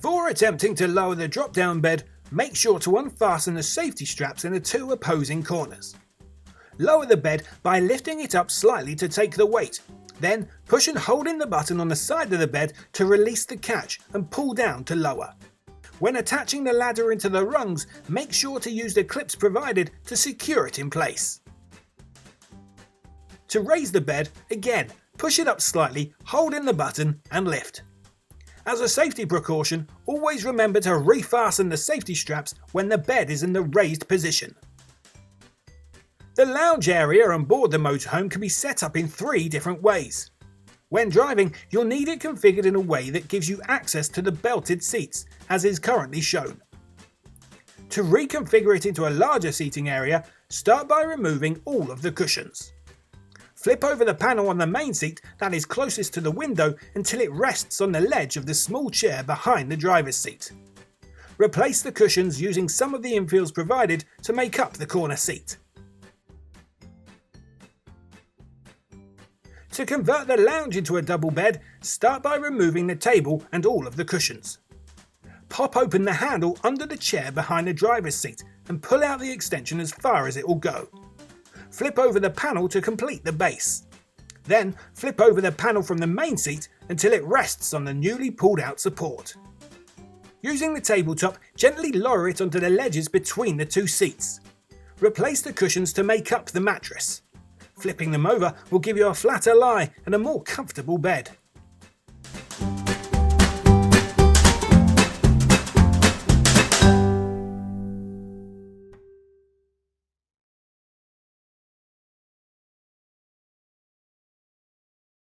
Before attempting to lower the drop-down bed, make sure to unfasten the safety straps in the two opposing corners. Lower the bed by lifting it up slightly to take the weight, then push and hold in the button on the side of the bed to release the catch and pull down to lower. When attaching the ladder into the rungs, make sure to use the clips provided to secure it in place. To raise the bed, again, push it up slightly, hold in the button and lift. As a safety precaution, always remember to refasten the safety straps when the bed is in the raised position. The lounge area on board the motorhome can be set up in 3 different ways. When driving, you'll need it configured in a way that gives you access to the belted seats, as is currently shown. To reconfigure it into a larger seating area, start by removing all of the cushions. Flip over the panel on the main seat that is closest to the window until it rests on the ledge of the small chair behind the driver's seat. Replace the cushions using some of the infills provided to make up the corner seat. To convert the lounge into a double bed, start by removing the table and all of the cushions. Pop open the handle under the chair behind the driver's seat and pull out the extension as far as it will go. Flip over the panel to complete the base. Then flip over the panel from the main seat until it rests on the newly pulled out support. Using the tabletop, gently lower it onto the ledges between the 2 seats. Replace the cushions to make up the mattress. Flipping them over will give you a flatter lie and a more comfortable bed.